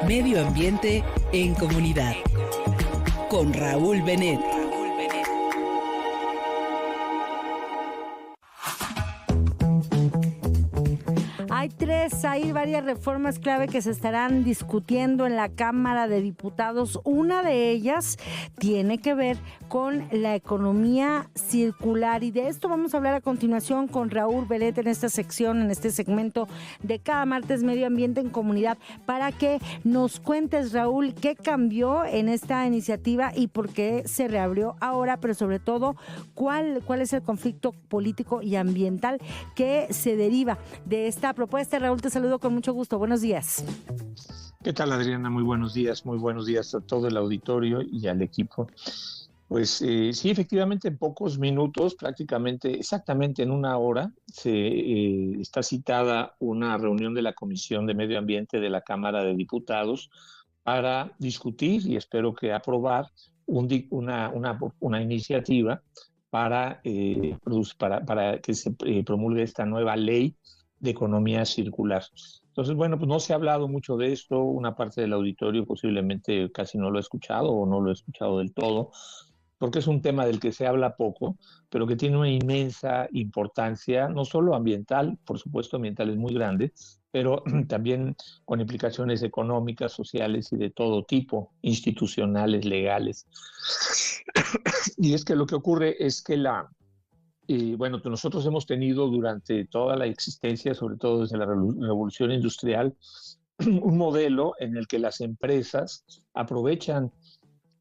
Medio ambiente en comunidad. Con Raúl Benet. Hay varias reformas clave que se estarán discutiendo en la Cámara de Diputados. Una de ellas tiene que ver con la economía circular, y de esto vamos a hablar a continuación con Raúl Benet en esta sección, en este segmento de cada martes Medio Ambiente en Comunidad, para que nos cuentes, Raúl, qué cambió en esta iniciativa y por qué se reabrió ahora, pero sobre todo cuál es el conflicto político y ambiental que se deriva de esta propuesta. Raúl, te saludo con mucho gusto. Buenos días. ¿Qué tal, Adriana? Muy buenos días a todo el auditorio y al equipo. Pues sí, efectivamente, en pocos minutos, prácticamente exactamente en una hora, está citada una reunión de la Comisión de Medio Ambiente de la Cámara de Diputados para discutir y espero que aprobar una iniciativa para que se promulgue esta nueva ley de economía circular. Entonces, bueno, pues no se ha hablado mucho de esto, una parte del auditorio posiblemente casi no lo ha escuchado o no lo ha escuchado del todo, porque es un tema del que se habla poco, pero que tiene una inmensa importancia, no solo ambiental, por supuesto ambiental es muy grande, pero también con implicaciones económicas, sociales y de todo tipo, institucionales, legales. Y es que lo que ocurre es que bueno, que nosotros hemos tenido durante toda la existencia, sobre todo desde la revolución industrial, un modelo en el que las empresas aprovechan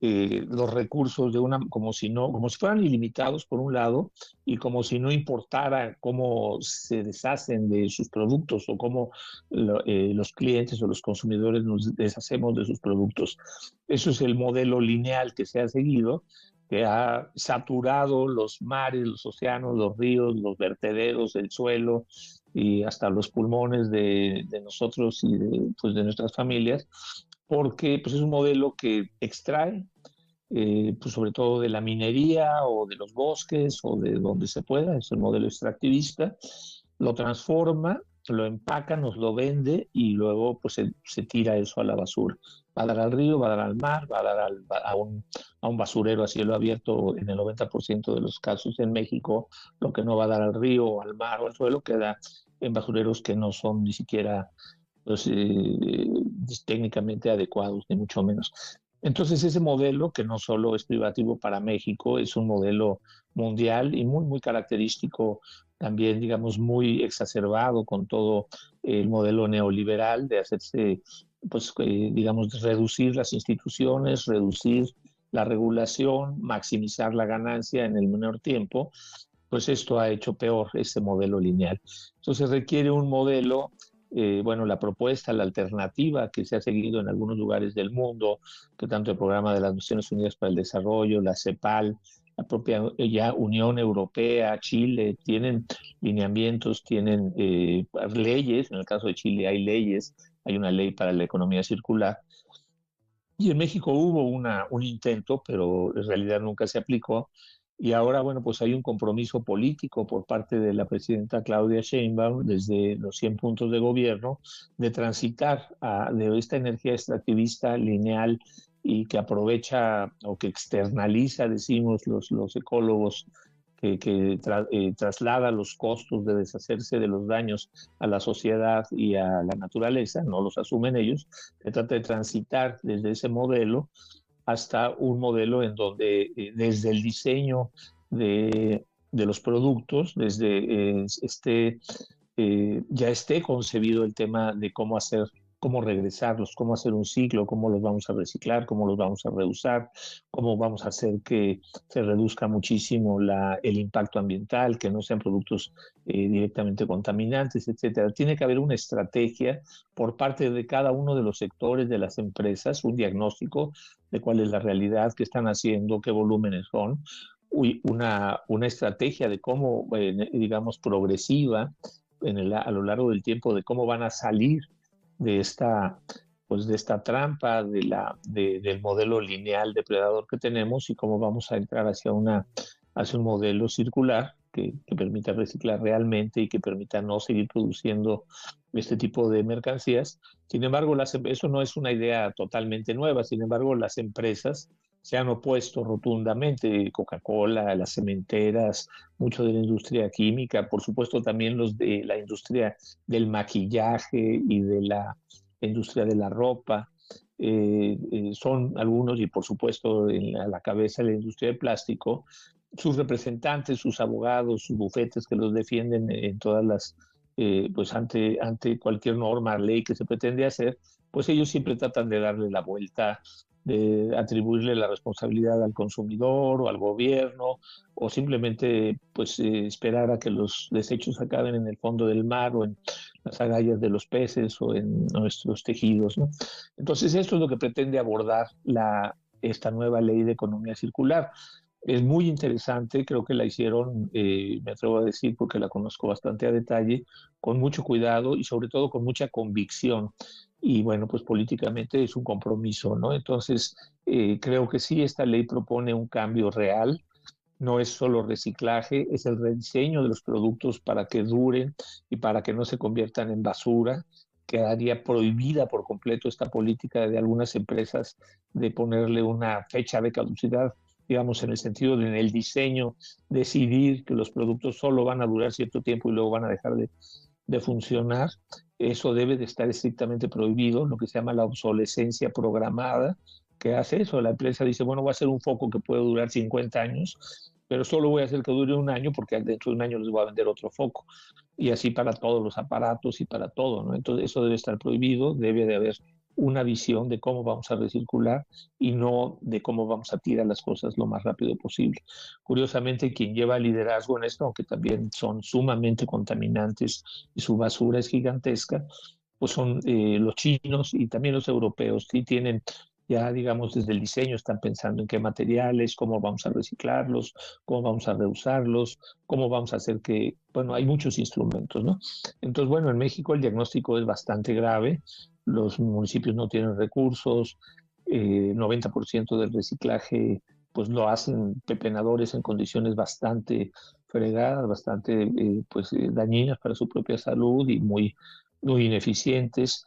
los recursos como si fueran ilimitados por un lado, y como si no importara cómo se deshacen de sus productos o cómo los clientes o los consumidores nos deshacemos de sus productos. Eso es el modelo lineal que se ha seguido, que ha saturado los mares, los océanos, los ríos, los vertederos, el suelo y hasta los pulmones de nosotros y de nuestras familias, porque pues, es un modelo que extrae, pues, sobre todo de la minería o de los bosques o de donde se pueda, es el modelo extractivista, lo transforma, lo empaca, nos lo vende y luego pues se tira eso a la basura. Va a dar al río, va a dar al mar, va a dar a un basurero a cielo abierto en el 90% de los casos en México. Lo que no va a dar al río, al mar o al suelo queda en basureros que no son ni siquiera pues, técnicamente adecuados, ni mucho menos. Entonces ese modelo, que no solo es privativo para México, es un modelo mundial y muy, muy característico, también, digamos, muy exacerbado con todo el modelo neoliberal de hacerse, pues, digamos, reducir las instituciones, reducir la regulación, maximizar la ganancia en el menor tiempo. Pues esto ha hecho peor ese modelo lineal. Entonces requiere un modelo, bueno, la propuesta, la alternativa que se ha seguido en algunos lugares del mundo, que tanto el Programa de las Naciones Unidas para el Desarrollo, la CEPAL, la propia ya Unión Europea, Chile, tienen lineamientos, tienen leyes. En el caso de Chile hay leyes, hay una ley para la economía circular. Y en México hubo un intento, pero en realidad nunca se aplicó. Y ahora, bueno, pues hay un compromiso político por parte de la presidenta Claudia Sheinbaum, desde los 100 puntos de gobierno, de transitar de esta energía extractivista lineal y que aprovecha o que externaliza, decimos los ecólogos, que traslada los costos de deshacerse de los daños a la sociedad y a la naturaleza, no los asumen ellos. Se trata de transitar desde ese modelo hasta un modelo en donde desde el diseño de los productos, ya esté concebido el tema de cómo regresarlos, cómo hacer un ciclo, cómo los vamos a reciclar, cómo los vamos a reusar, cómo vamos a hacer que se reduzca muchísimo el impacto ambiental, que no sean productos directamente contaminantes, etcétera. Tiene que haber una estrategia por parte de cada uno de los sectores de las empresas, un diagnóstico de cuál es la realidad, qué están haciendo, qué volúmenes son, una estrategia de cómo, digamos, progresiva a lo largo del tiempo, de cómo van a salir de esta trampa del modelo lineal depredador que tenemos y cómo vamos a entrar hacia un modelo circular que permita reciclar realmente y que permita no seguir produciendo este tipo de mercancías. Sin embargo, eso no es una idea totalmente nueva. Sin embargo, las empresas se han opuesto rotundamente, Coca-Cola, las cementeras, mucho de la industria química, por supuesto también los de la industria del maquillaje y de la industria de la ropa. Son algunos, y por supuesto a la cabeza de la industria del plástico, sus representantes, sus abogados, sus bufetes que los defienden en todas las, pues ante cualquier norma, ley que se pretende hacer, pues ellos siempre tratan de darle la vuelta, de atribuirle la responsabilidad al consumidor o al gobierno, o simplemente pues esperar a que los desechos acaben en el fondo del mar o en las agallas de los peces o en nuestros tejidos, ¿no? Entonces esto es lo que pretende abordar esta nueva ley de economía circular. Es muy interesante, creo que la hicieron, me atrevo a decir porque la conozco bastante a detalle, con mucho cuidado y sobre todo con mucha convicción. Y bueno, pues políticamente es un compromiso, ¿no? Entonces, creo que sí, esta ley propone un cambio real, no es solo reciclaje, es el rediseño de los productos para que duren y para que no se conviertan en basura. Quedaría prohibida por completo esta política de algunas empresas de ponerle una fecha de caducidad, digamos, en el sentido de en el diseño, decidir que los productos solo van a durar cierto tiempo y luego van a dejar de funcionar. Eso debe de estar estrictamente prohibido, lo que se llama la obsolescencia programada, que hace eso. La empresa dice, bueno, voy a hacer un foco que puede durar 50 años, pero solo voy a hacer que dure un año porque dentro de un año les voy a vender otro foco. Y así para todos los aparatos y para todo, ¿no? Entonces eso debe estar prohibido, debe de haber una visión de cómo vamos a recircular y no de cómo vamos a tirar las cosas lo más rápido posible. Curiosamente, quien lleva el liderazgo en esto, aunque también son sumamente contaminantes y su basura es gigantesca, pues son los chinos y también los europeos. Sí tienen ya, digamos, desde el diseño están pensando en qué materiales, cómo vamos a reciclarlos, cómo vamos a reusarlos, cómo vamos a hacer que, bueno, hay muchos instrumentos, ¿no? Entonces, bueno, en México el diagnóstico es bastante grave, los municipios no tienen recursos, 90% del reciclaje pues lo hacen pepenadores en condiciones bastante fregadas, bastante dañinas para su propia salud y muy ineficientes.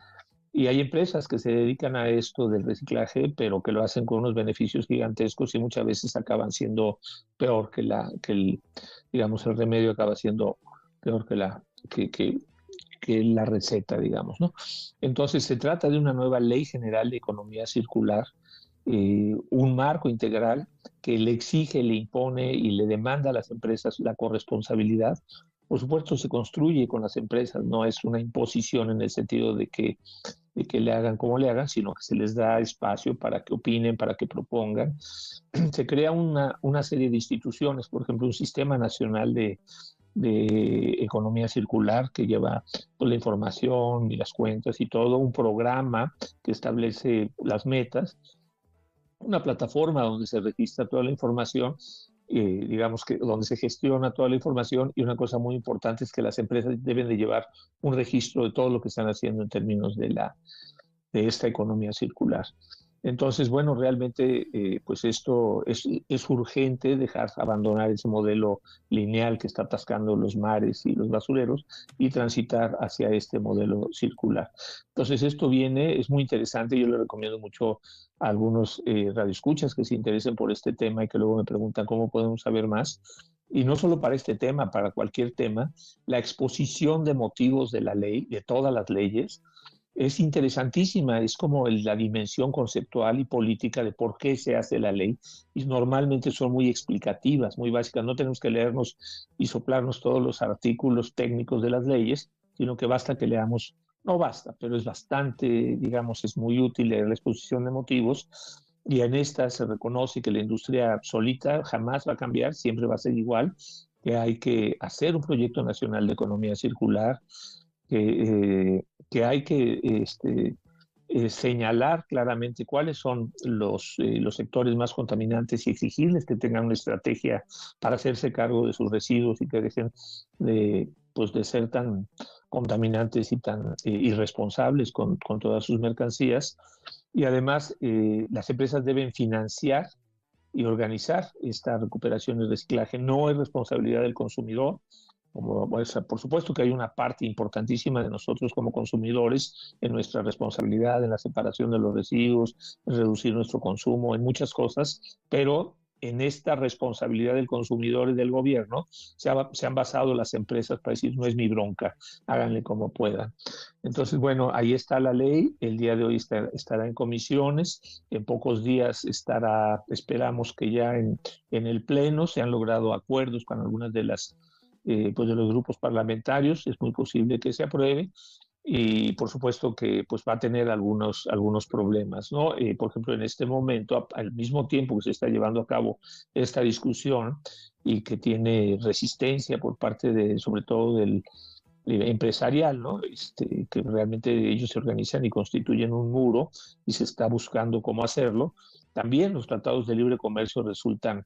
Y hay empresas que se dedican a esto del reciclaje, pero que lo hacen con unos beneficios gigantescos y muchas veces acaban siendo peor digamos, el remedio acaba siendo peor que la receta, digamos, ¿no? Entonces se trata de una nueva ley general de economía circular, un marco integral que le exige, le impone y le demanda a las empresas la corresponsabilidad. Por supuesto, se construye con las empresas, no es una imposición en el sentido de que le hagan como le hagan, sino que se les da espacio para que opinen, para que propongan. Se crea una serie de instituciones, por ejemplo, un sistema nacional de economía circular que lleva pues, la información y las cuentas y todo, un programa que establece las metas, una plataforma donde se registra toda la información, digamos que donde se gestiona toda la información, y una cosa muy importante es que las empresas deben de llevar un registro de todo lo que están haciendo en términos de esta economía circular. Entonces, bueno, realmente pues esto es urgente abandonar ese modelo lineal que está atascando los mares y los basureros y transitar hacia este modelo circular. Entonces, esto es muy interesante, yo le recomiendo mucho a algunos radioescuchas que se interesen por este tema y que luego me preguntan cómo podemos saber más. Y no solo para este tema, para cualquier tema, la exposición de motivos de la ley, de todas las leyes, es interesantísima, es como la dimensión conceptual y política de por qué se hace la ley, y normalmente son muy explicativas, muy básicas, no tenemos que leernos y soplarnos todos los artículos técnicos de las leyes, sino que basta que leamos, no basta, pero es bastante, digamos, es muy útil leer la exposición de motivos, y en esta se reconoce que la industria solita jamás va a cambiar, siempre va a ser igual, que hay que hacer un proyecto nacional de economía circular, que hay que señalar claramente cuáles son los sectores más contaminantes y exigirles que tengan una estrategia para hacerse cargo de sus residuos y que dejen de ser tan contaminantes y tan irresponsables con todas sus mercancías. Y además las empresas deben financiar y organizar esta recuperación y reciclaje. No es responsabilidad del consumidor. Por supuesto que hay una parte importantísima de nosotros como consumidores en nuestra responsabilidad en la separación de los residuos, en reducir nuestro consumo, en muchas cosas, pero en esta responsabilidad del consumidor y del gobierno se han basado las empresas para decir, no es mi bronca, háganle como puedan. Entonces, bueno, ahí está la ley, el día de hoy estará en comisiones, en pocos días esperamos que ya en el Pleno se han logrado acuerdos con algunas de pues de los grupos parlamentarios, es muy posible que se apruebe y por supuesto que pues va a tener algunos problemas, ¿no? Por ejemplo, en este momento, al mismo tiempo que se está llevando a cabo esta discusión y que tiene resistencia por parte sobre todo del empresarial, ¿no? Que realmente ellos se organizan y constituyen un muro y se está buscando cómo hacerlo. También los tratados de libre comercio resultan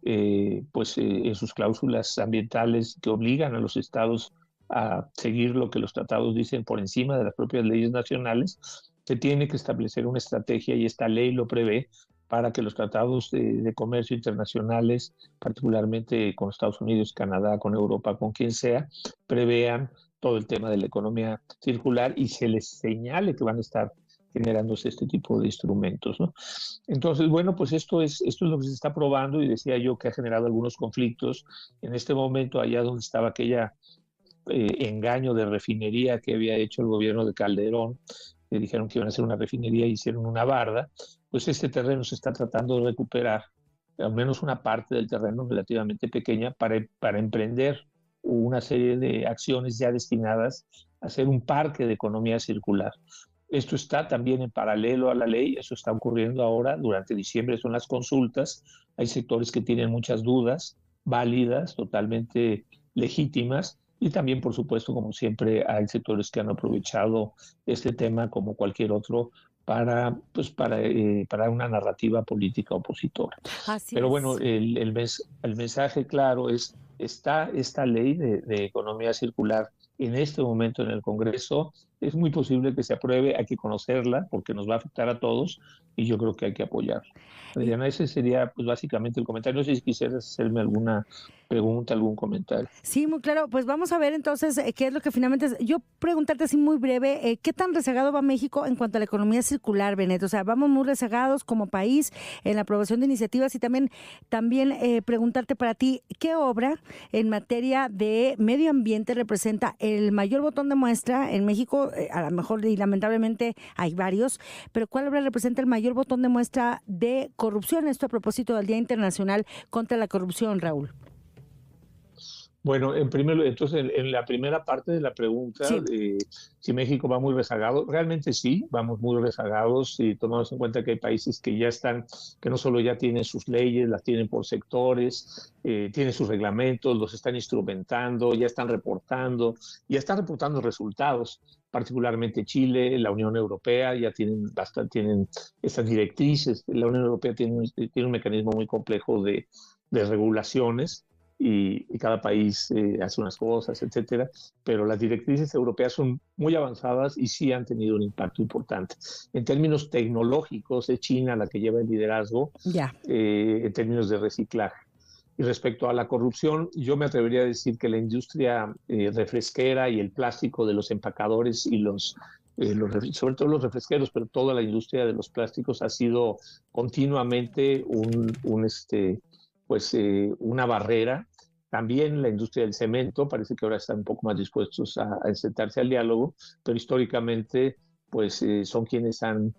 en sus cláusulas ambientales que obligan a los estados a seguir lo que los tratados dicen por encima de las propias leyes nacionales. Se tiene que establecer una estrategia y esta ley lo prevé para que los tratados de comercio internacionales, particularmente con Estados Unidos, Canadá, con Europa, con quien sea, prevean todo el tema de la economía circular y se les señale que van a estar generándose este tipo de instrumentos, ¿no? Entonces, bueno, pues esto es lo que se está probando y decía yo que ha generado algunos conflictos. En este momento, allá donde estaba aquella engaño de refinería que había hecho el gobierno de Calderón, que dijeron que iban a hacer una refinería y hicieron una barda, pues este terreno se está tratando de recuperar, al menos una parte del terreno relativamente pequeña, para emprender una serie de acciones ya destinadas a hacer un parque de economía circular. Esto está también en paralelo a la ley, eso está ocurriendo ahora, durante diciembre son las consultas, hay sectores que tienen muchas dudas, válidas, totalmente legítimas, y también, por supuesto, como siempre, hay sectores que han aprovechado este tema como cualquier otro para una narrativa política opositora. Así Pero es. bueno, el mensaje claro es, está esta ley de economía circular en este momento en el Congreso, es muy posible que se apruebe, hay que conocerla porque nos va a afectar a todos y yo creo que hay que apoyarla. Adriana, ese sería pues básicamente el comentario. No sé si quisieras hacerme alguna pregunta, algún comentario. Sí, muy claro. Pues vamos a ver entonces qué es lo que finalmente yo preguntarte así muy breve, ¿qué tan rezagado va México en cuanto a la economía circular, Benet? O sea, vamos muy rezagados como país en la aprobación de iniciativas y también preguntarte para ti, ¿qué obra en materia de medio ambiente representa el mayor botón de muestra en México? A lo mejor y lamentablemente hay varios, pero ¿cuál obra representa el mayor botón de muestra de corrupción? Esto a propósito del Día Internacional contra la Corrupción, Raúl. Bueno, entonces en la primera parte de la pregunta, Sí. Si México va muy rezagado, realmente sí, vamos muy rezagados y tomamos en cuenta que hay países que ya están, que no solo ya tienen sus leyes, las tienen por sectores, tienen sus reglamentos, los están instrumentando, ya están reportando resultados, particularmente Chile, la Unión Europea, ya tienen estas directrices. La Unión Europea tiene un mecanismo muy complejo de regulaciones y cada país hace unas cosas, etcétera, pero las directrices europeas son muy avanzadas y sí han tenido un impacto importante. En términos tecnológicos, es China la que lleva el liderazgo en términos de reciclaje. Y respecto a la corrupción, yo me atrevería a decir que la industria refresquera y el plástico de los empacadores y sobre todo los refresqueros, pero toda la industria de los plásticos ha sido continuamente una barrera. También la industria del cemento, parece que ahora están un poco más dispuestos a sentarse al diálogo, pero históricamente son quienes han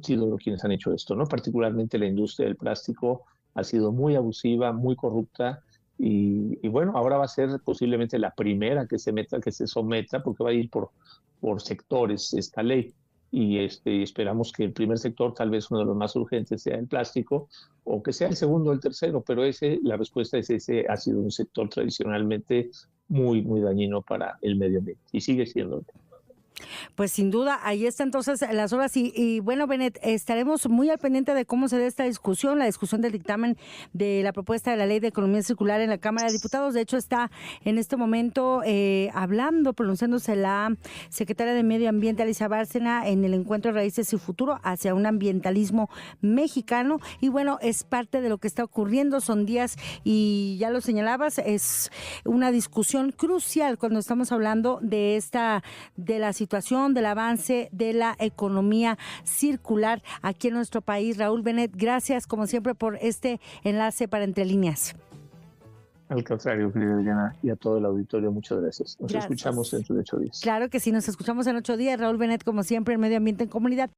sido quienes han hecho esto, ¿no? Particularmente la industria del plástico ha sido muy abusiva, muy corrupta y bueno, ahora va a ser posiblemente la primera que se someta, porque va a ir por sectores esta ley. Y esperamos que el primer sector, tal vez uno de los más urgentes, sea el plástico, o que sea el segundo o el tercero, pero la respuesta es ese ha sido un sector tradicionalmente muy, muy dañino para el medio ambiente y sigue siendo. Pues sin duda, ahí está entonces las horas y bueno, Benet, estaremos muy al pendiente de cómo se dé esta discusión, la discusión del dictamen de la propuesta de la Ley de Economía Circular en la Cámara de Diputados. De hecho, está en este momento pronunciándose la secretaria de Medio Ambiente, Alicia Bárcena, en el encuentro Raíces y Futuro hacia un ambientalismo mexicano. Y bueno, es parte de lo que está ocurriendo, son días, y ya lo señalabas, es una discusión crucial cuando estamos hablando de la situación, del avance de la economía circular aquí en nuestro país. Raúl Benet, gracias como siempre por este enlace para Entre Líneas. Al contrario, querida Adriana, y a todo el auditorio, muchas gracias. Nos escuchamos dentro de 8 días. Claro que sí, nos escuchamos en 8 días. Raúl Benet, como siempre, en Medio Ambiente en Comunidad.